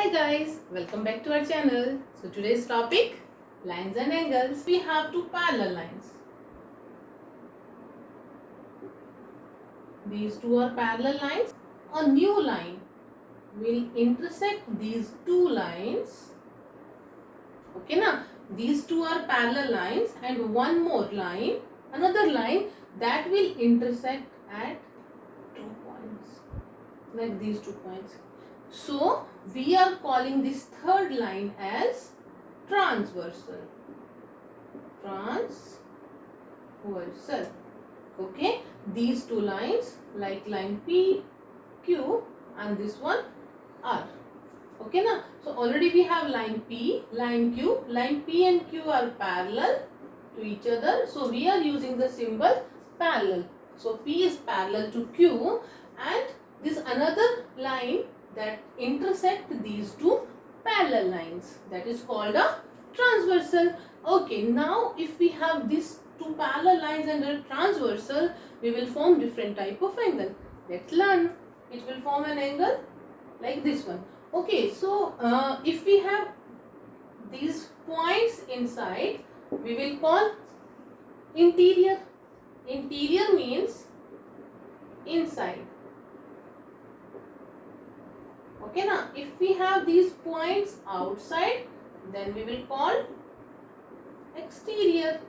Hi guys, welcome back to our channel. So today's topic, lines and angles. We have two parallel lines. These two are parallel lines. A new line will intersect these two lines. Okay na? These two are parallel lines and one more line, another line that will intersect at 2 points. Like these 2 points. So we are calling this third line as transversal. Transversal. Okay, these two lines like line P, Q and this one R. Okay na? So already we have line P, line Q. Line P and Q are parallel to each other. So we are using the symbol parallel. So P is parallel to Q and this another line that intersect these two parallel lines, that is called a transversal. Okay, now if we have these two parallel lines and a transversal, we will form different type of angle. Let's learn. It will form an angle like this one. Okay, so if we have these points inside, we will call interior. Interior means inside. Okay now, if we have these points outside, then we will call exterior.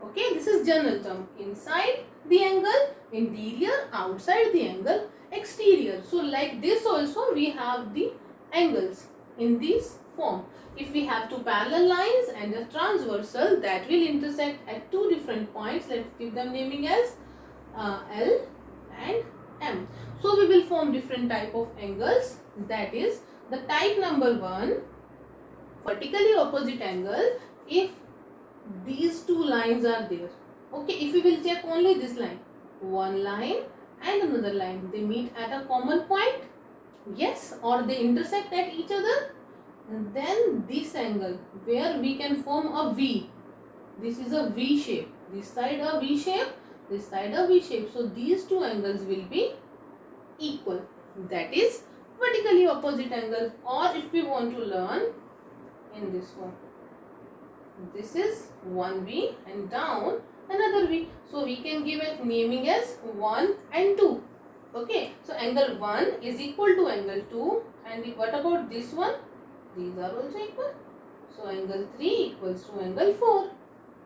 Okay, this is general term. Inside the angle, interior, outside the angle, exterior. So like this also we have the angles in this form. If we have two parallel lines and a transversal that will intersect at two different points, let's give them naming as L and M. So we will form different type of angles, that is the type number 1, vertically opposite angle if these two lines are there. Okay, if we will check only this line, one line and another line, they meet at a common point, yes, or they intersect at each other, then this angle where we can form a V, this is a V shape, this side a V shape, this side a V shape, so these two angles will be equal, that is vertically opposite angle. Or if we want to learn in this one, this is one V and down another V, so we can give it naming as 1 and 2. Okay, so angle 1 is equal to angle 2, and what about this one? These are also equal, so angle 3 equals to angle 4.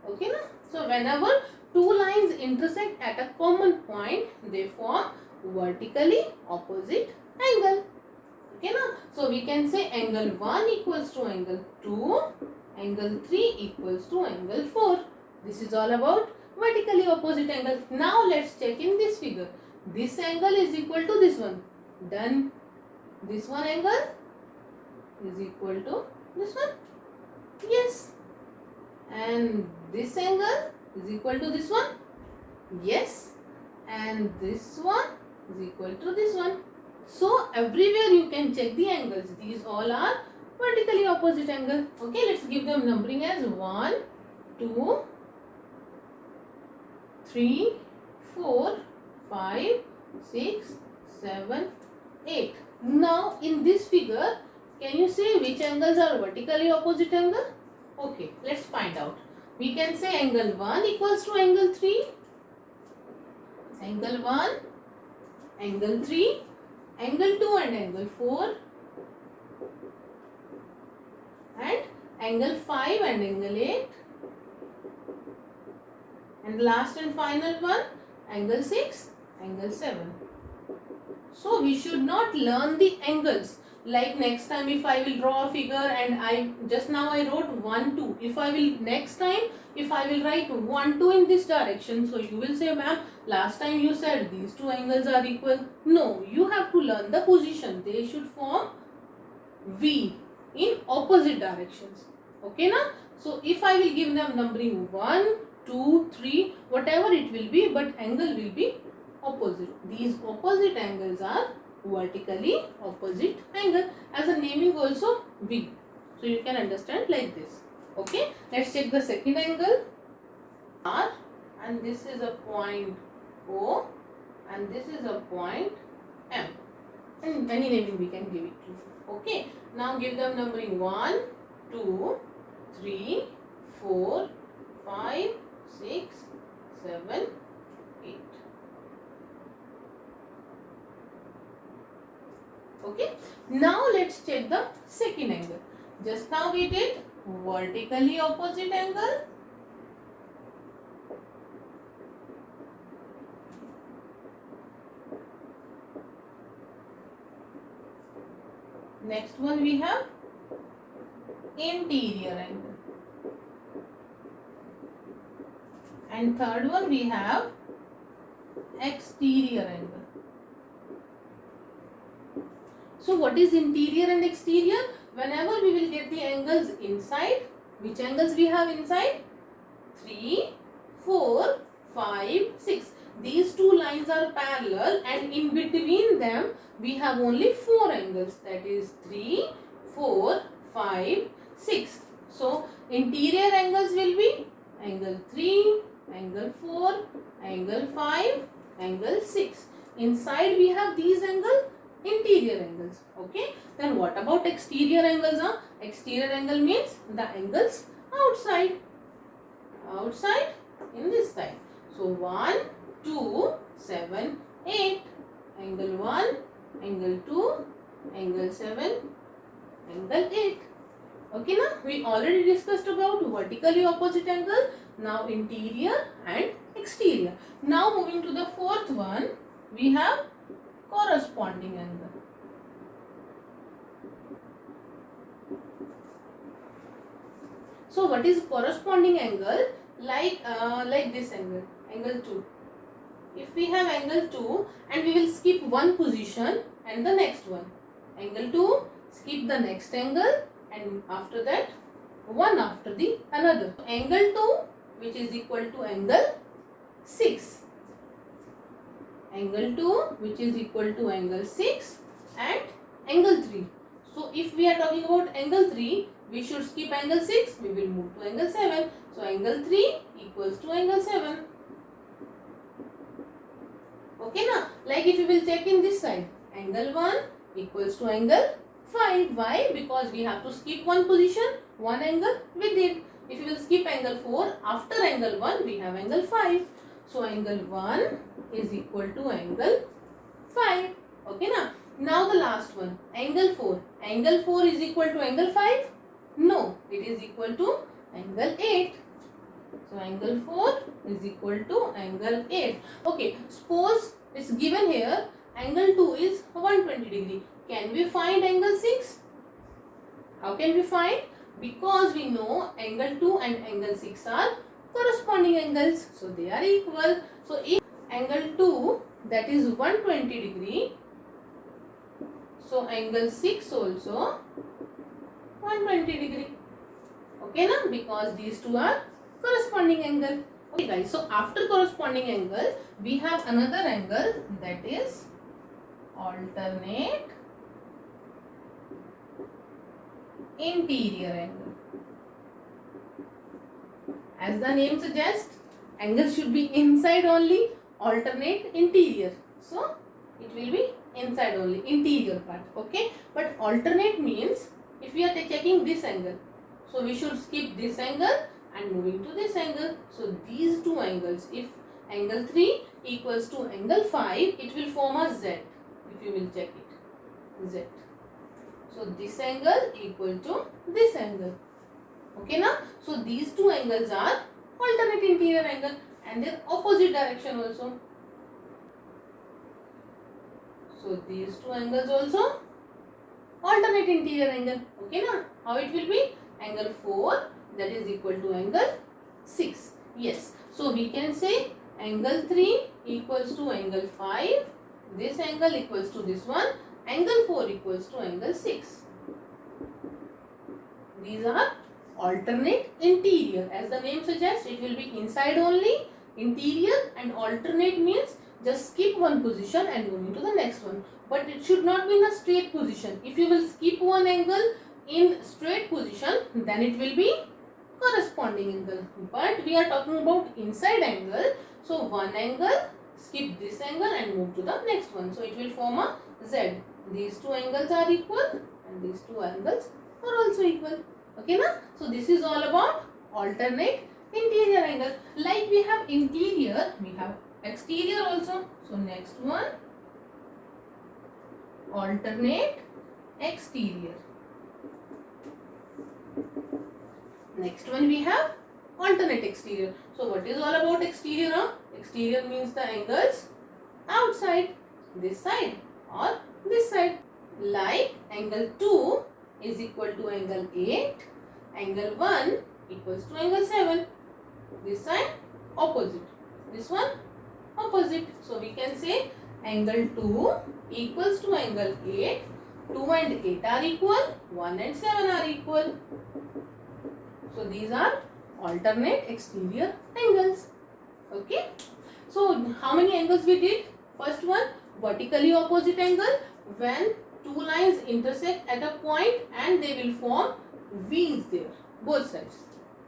Okay na? So whenever two lines intersect at a common point, they form vertically opposite angle. Okay na? So we can say angle 1 equals to angle 2, angle 3 equals to angle 4. This is all about vertically opposite angle. Now let's check in this figure. This angle is equal to this one. Done. This one angle is equal to this one. Yes. And this angle is equal to this one. Yes. And this one is equal to this one. So everywhere you can check the angles. These all are vertically opposite angle. Okay, let's give them numbering as 1, 2, 3, 4, 5, 6, 7, 8. Now in this figure, can you say which angles are vertically opposite angle? Okay, let's find out. We can say angle 1 equals to angle 3, angle 1, angle 3, angle 2 and angle 4, and angle 5 and angle 8, and last and final one, angle 6, angle 7. So we should not learn the angles. Like next time if I will draw a figure and I just now I wrote 1, 2. If I will next time, if I will write 1, 2 in this direction, so you will say, ma'am, last time you said these two angles are equal. No, you have to learn the position. They should form V in opposite directions. Okay na? So if I will give them numbering 1, 2, 3, whatever it will be, but angle will be opposite. These opposite angles are vertically opposite angle. As a naming also V. So you can understand like this. Okay, let's check the second angle. R, and this is a point O, and this is a point M. and any naming we can give it to. Okay, now give them numbering 1, 2, 3, 4, 5, 6, 7, 8. Okay, now let's check the second angle. Just now we did vertically opposite angle. Next one we have interior angle. And third one we have exterior angle. So what is interior and exterior? Whenever we will get the angles inside, which angles we have inside? 3, 4, 5, 6. These two lines are parallel and in between them we have only 4 angles, that is 3, 4, 5, 6. So interior angles will be angle 3, angle 4, angle 5, angle 6. Inside we have these angles, interior angles. Okay, then what about exterior angles? Exterior angle means the angles outside in this side. So 1, 2, 7, 8. Angle 1, angle 2, angle 7, angle 8. Okay, now we already discussed about vertically opposite angle. Now interior and exterior. Now moving to the fourth one, we have corresponding angle. So what is corresponding angle? Like this angle, angle 2. If we have angle 2 and we will skip one position and the next one, angle 2, skip the next angle and after that one after the another. Angle 2 which is equal to angle 6. Angle 2 which is equal to angle 6 and angle 3. So if we are talking about angle 3, we should skip angle 6, we will move to angle 7. So angle 3 equals to angle 7. Okay, now like if you will check in this side, angle 1 equals to angle 5. Why? Because we have to skip one position, one angle we did. If you will skip angle 4, after angle 1 we have angle 5. So angle 1 is equal to angle 5. Okay, now the last one, angle 4. Angle 4 is equal to angle 5? No, it is equal to angle 8. So angle 4 is equal to angle 8. Okay, suppose it's given here angle 2 is 120 degree. Can we find angle 6? How can we find? Because we know angle 2 and angle 6 are corresponding angles. So they are equal. So if angle 2 that is 120 degree, so angle 6 also 120 degree. Okay, now because these two are corresponding angle. Okay guys, so after corresponding angle we have another angle, that is alternate interior angle. As the name suggests, angle should be inside only, alternate interior. So it will be inside only, interior part. Okay, but alternate means if we are checking this angle, so we should skip this angle and moving to this angle. So these two angles, if angle 3 equals to angle 5, it will form a Z. If you will check it, Z. So this angle equal to this angle. Okay, now so these two angles are alternate interior angle and their opposite direction also. So these two angles also alternate interior angle. Okay, now how it will be? Angle 4 that is equal to angle 6. Yes, so we can say angle 3 equals to angle 5. This angle equals to this one. Angle 4 equals to angle 6. These are alternate interior. As the name suggests, it will be inside only, interior, and alternate means just skip one position and moving to the next one. But it should not be in a straight position. If you will skip one angle in straight position, then it will be corresponding angle. But we are talking about inside angle. So one angle, skip this angle and move to the next one. So it will form a Z. these two angles are equal and these two angles are also equal. Okay na? So this is all about alternate interior angle. Like we have interior, we have exterior also. So next one, alternate exterior. Next one we have alternate exterior. So what is all about exterior? Exterior means the angles outside, this side or this side. Like angle 2 is equal to angle 8, angle 1 equals to angle 7. This side opposite, this one opposite. So we can say angle 2 equals to angle 8. 2 and 8 are equal, 1 and 7 are equal. So these are alternate exterior angles. Okay. So how many angles we did? First one, vertically opposite angle, when two lines intersect at a point and they will form V's there, both sides.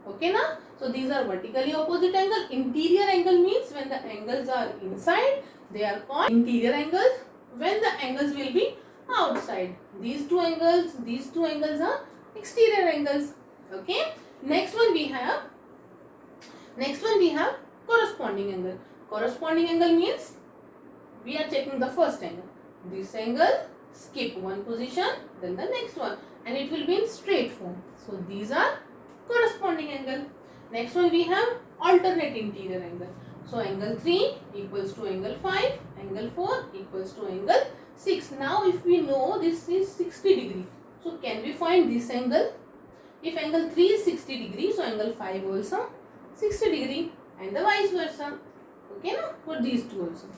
Okay na? So these are vertically opposite angle. Interior angle means when the angles are inside, they are called interior angles. When the angles will be outside, these two angles are exterior angles. Okay. Next one we have corresponding angle. Corresponding angle means we are checking the first angle. This angle, skip one position, then the next one, and it will be in straight form. So these are corresponding angle. Next one we have alternate interior angle. So angle 3 equals to angle 5, angle 4 equals to angle 6. Now if we know this is 60 degree, so can we find this angle? If angle 3 is 60 degree, so angle 5 also 60 degree, and the vice versa. Okay na? For these two also.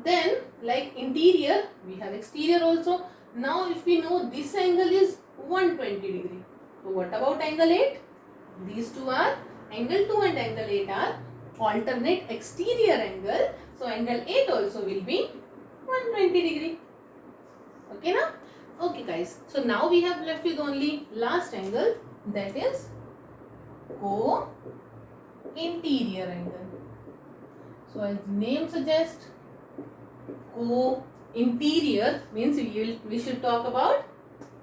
Then like interior, we have exterior also. Now if we know this angle is 120 degree, so what about angle 8? These two are, angle 2 and angle 8 are alternate exterior angle. So angle 8 also will be 120 degree. Okay na? Okay guys, so now we have left with only last angle, that is co-interior angle. So as name suggests, co-interior means we should talk about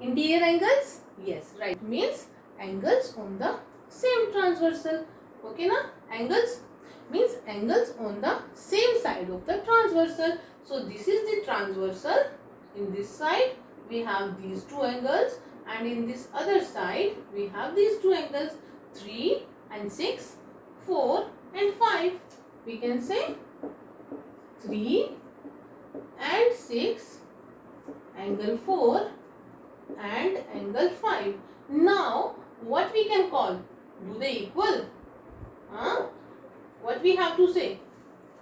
interior angles. Yes, right, means angles on the same transversal. Okay na? Angles means angles on the same side of the transversal. So this is the transversal. In this side we have these two angles, and in this other side we have these two angles, 3 and 6, 4 and 5. We can say 3 and 6, angle 4 and angle 5. Now what we can call? Do they equal? What we have to say?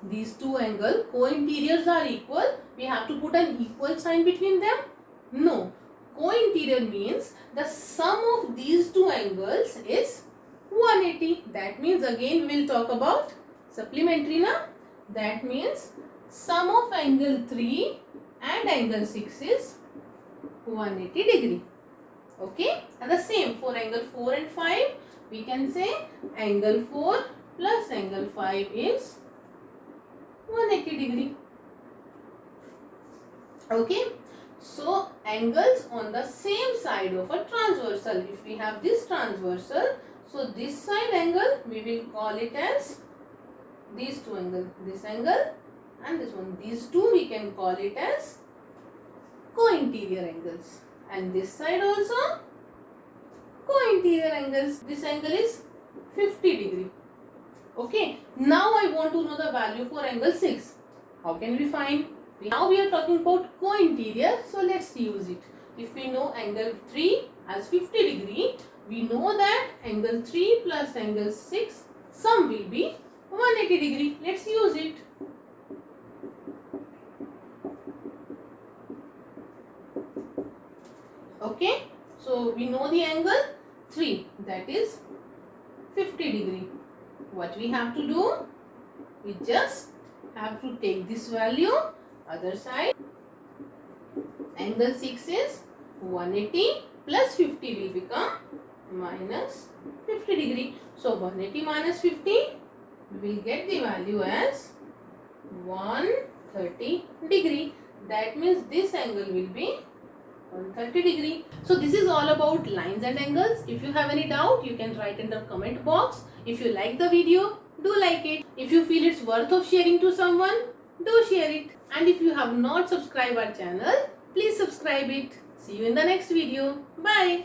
These two angles, co-interiors are equal. We have to put an equal sign between them? No. Co-interior means the sum of these two angles is 180. That means again we will talk about supplementary na. That means sum of angle 3 and angle 6 is 180 degree. Okay. And the same for angle 4 and 5. We can say angle 4 plus angle 5 is 180 degree. Okay. So angles on the same side of a transversal. If we have this transversal, so this side angle we will call it as these two angles. This angle and this one. These two we can call it as co-interior angles. And this side also co-interior angles. This angle is 50 degree. Okay. Now I want to know the value for angle 6. How can we find? Now we are talking about co-interior, so let's use it. If we know angle 3 as 50 degree, we know that angle 3 plus angle 6 sum will be 180 degree. Let's use it. Okay, so we know the angle 3, that is 50 degree. What we have to do? We just have to take this value. Other side, angle 6 is 180 plus 50 will become minus 50 degree. So 180 minus 50, we will get the value as 130 degree. That means this angle will be 130 degree. So this is all about lines and angles. If you have any doubt, you can write in the comment box. If you like the video, do like it. If you feel it's worth of sharing to someone, do share it. And if you have not subscribed our channel, please subscribe it. See you in the next video. Bye.